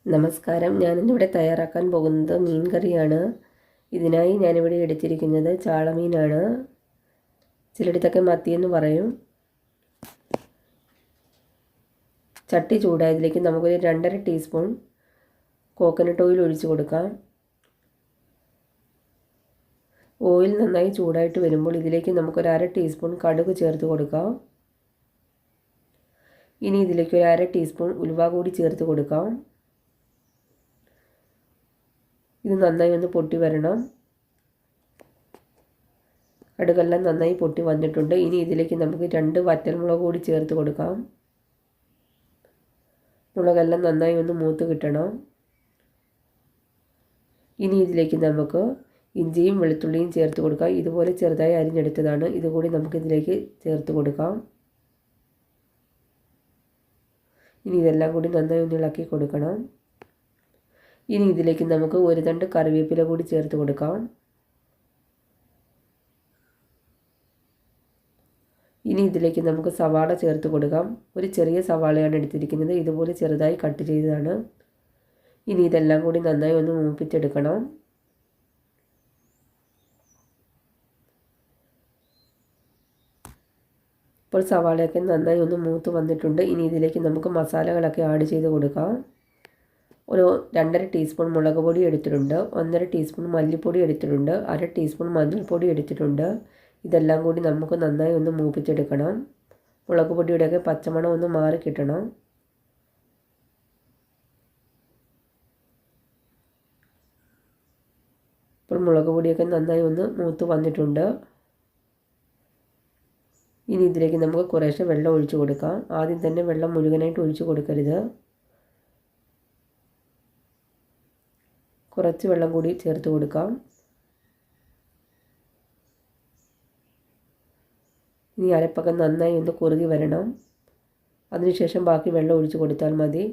നമസ്കാരം. ഞാനിന്നിവിടെ തയ്യാറാക്കാൻ പോകുന്നത് മീൻ കറിയാണ്. ഇതിനായി ഞാനിവിടെ എടുത്തിരിക്കുന്നത് ചാളമീനാണ്. ചിലയിടത്തൊക്കെ മത്തിയെന്ന് പറയും. ചട്ടി ചൂടായതിലേക്ക് നമുക്കൊരു 2.5 ടീസ്പൂൺ കോക്കനട്ട് ഓയിൽ ഒഴിച്ച് കൊടുക്കാം. ഓയിൽ നന്നായി ചൂടായിട്ട് വരുമ്പോൾ ഇതിലേക്ക് നമുക്കൊരു 1/2 ടീസ്പൂൺ കടുക് ചേർത്ത് കൊടുക്കാം. ഇനി ഇതിലേക്ക് ഒരു 1/2 ടീസ്പൂൺ ഉലുവ കൂടി ചേർത്ത് കൊടുക്കാം. ഇത് നന്നായി ഒന്ന് പൊട്ടി വരണം. കടുകെല്ലാം നന്നായി പൊട്ടി വന്നിട്ടുണ്ട്. ഇനി ഇതിലേക്ക് നമുക്ക് 2 വറ്റൽമുളക് കൂടി ചേർത്ത് കൊടുക്കാം. മുളകെല്ലാം നന്നായി ഒന്ന് മൂത്ത് കിട്ടണം. ഇനി ഇതിലേക്ക് നമുക്ക് ഇഞ്ചിയും വെളുത്തുള്ളിയും ചേർത്ത് കൊടുക്കാം. ഇതുപോലെ ചെറുതായി അരിഞ്ഞെടുത്തതാണ്. ഇതുകൂടി നമുക്കിതിലേക്ക് ചേർത്ത് കൊടുക്കാം. ഇനി ഇതെല്ലാം കൂടി നന്നായി ഒന്ന് ഇളക്കി കൊടുക്കണം. ഇനി ഇതിലേക്ക് നമുക്ക് ഒരു തണ്ട് കറിവേപ്പില കൂടി ചേർത്ത് കൊടുക്കാം. ഇനി ഇതിലേക്ക് നമുക്ക് സവാള ചേർത്ത് കൊടുക്കാം. ഒരു ചെറിയ സവാളയാണ് എടുത്തിരിക്കുന്നത്. ഇതുപോലെ ചെറുതായി കട്ട് ചെയ്തതാണ്. ഇനി ഇതെല്ലാം കൂടി നന്നായി ഒന്ന് മൂപ്പിച്ചെടുക്കണം. ഇപ്പോൾ സവാളയൊക്കെ നന്നായി ഒന്ന് മൂത്ത് വന്നിട്ടുണ്ട്. ഇനി ഇതിലേക്ക് നമുക്ക് മസാലകളൊക്കെ ആഡ് ചെയ്ത് കൊടുക്കാം. ഒരു 2.5 ടീസ്പൂൺ മുളക് പൊടി എടുത്തിട്ടുണ്ട്. 1.5 ടീസ്പൂൺ മല്ലിപ്പൊടി എടുത്തിട്ടുണ്ട്. 1/2 ടീസ്പൂൺ മഞ്ഞൾപ്പൊടി എടുത്തിട്ടുണ്ട്. ഇതെല്ലാം കൂടി നമുക്ക് നന്നായി ഒന്ന് മൂപ്പിച്ചെടുക്കണം. മുളക് പൊടിയുടെയൊക്കെ പച്ചമണം ഒന്ന് മാറി കിട്ടണം. ഇപ്പോൾ മുളക് പൊടിയൊക്കെ നന്നായി ഒന്ന് മൂത്ത് വന്നിട്ടുണ്ട്. ഇനി ഇതിലേക്ക് നമുക്ക് കുറേശ്ശെ വെള്ളം ഒഴിച്ച് കൊടുക്കാം. ആദ്യം തന്നെ വെള്ളം മുഴുവനായിട്ട് ഒഴിച്ച് കൊടുക്കരുത്. കുറച്ച് വെള്ളം കൂടി ചേർത്ത് കൊടുക്കാം. ഇനി അരപ്പൊക്കെ നന്നായി ഒന്ന് കുറുകി വരണം. അതിനുശേഷം ബാക്കി വെള്ളം ഒഴിച്ച് കൊടുത്താൽ മതി.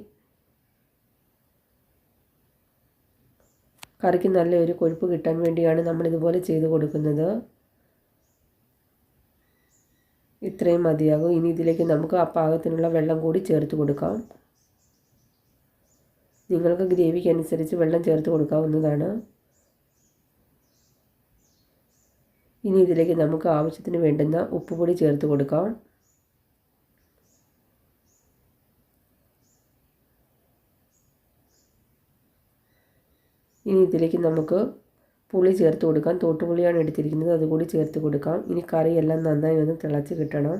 കറിക്ക് നല്ലൊരു കൊഴുപ്പ് കിട്ടാൻ വേണ്ടിയാണ് നമ്മൾ ഇതുപോലെ ചെയ്ത് കൊടുക്കുന്നത്. ഇത്രയും മതിയാകും. ഇനി ഇതിലേക്ക് നമുക്ക് ആ പാകത്തിനുള്ള വെള്ളം കൂടി ചേർത്ത് കൊടുക്കാം. നിങ്ങൾക്ക് ഗ്രേവിക്ക് അനുസരിച്ച് വെള്ളം ചേർത്ത് കൊടുക്കാവുന്നതാണ്. ഇനി ഇതിലേക്ക് നമുക്ക് ആവശ്യത്തിന് വേണ്ടുന്ന ഉപ്പുപൊടി ചേർത്ത് കൊടുക്കാം. ഇനി ഇതിലേക്ക് നമുക്ക് പുളി ചേർത്ത് കൊടുക്കാം. തോട്ടുപുളിയാണ് എടുത്തിരിക്കുന്നത്. അതുകൂടി ചേർത്ത് കൊടുക്കാം. ഇനി കറിയെല്ലാം നന്നായി ഒന്ന് തിളച്ച് കിട്ടണം.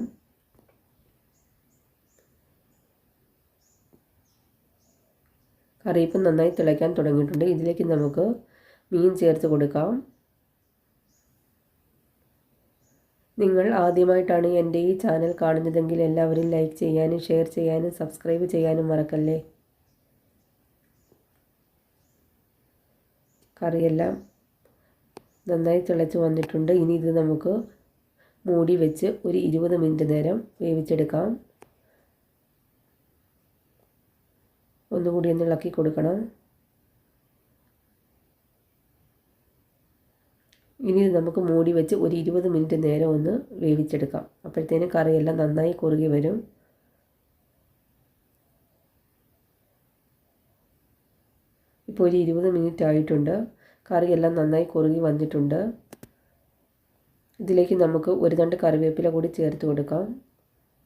കറി ഇപ്പം നന്നായി തിളയ്ക്കാൻ തുടങ്ങിയിട്ടുണ്ട്. ഇതിലേക്ക് നമുക്ക് മീൻ ചേർത്ത് കൊടുക്കാം. നിങ്ങൾ ആദ്യമായിട്ടാണ് എൻ്റെ ഈ ചാനൽ കാണുന്നതെങ്കിൽ എല്ലാവരും ലൈക്ക് ചെയ്യാനും ഷെയർ ചെയ്യാനും സബ്സ്ക്രൈബ് ചെയ്യാനും മറക്കല്ലേ. കറിയെല്ലാം നന്നായി തിളച്ച് വന്നിട്ടുണ്ട്. ഇനി ഇത് നമുക്ക് മൂടി വെച്ച് ഒരു 20 മിനിറ്റ് നേരം വേവിച്ചെടുക്കാം. ഒന്നുകൂടി ഒന്ന് ഇളക്കി കൊടുക്കണം. ഇനി ഇത് നമുക്ക് മൂടി വെച്ച് ഒരു 20 മിനിറ്റ് നേരം ഒന്ന് വേവിച്ചെടുക്കാം. അപ്പോഴത്തേനും കറിയെല്ലാം നന്നായി കുറുകി വരും. ഇപ്പോൾ ഒരു 20 മിനിറ്റ് ആയിട്ടുണ്ട്. കറിയെല്ലാം നന്നായി കുറുകി വന്നിട്ടുണ്ട്. ഇതിലേക്ക് നമുക്ക് ഒരു തണ്ട് കറിവേപ്പില കൂടി ചേർത്ത് കൊടുക്കാം.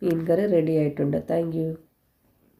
മീൻ കറി റെഡി ആയിട്ടുണ്ട്. Thank you.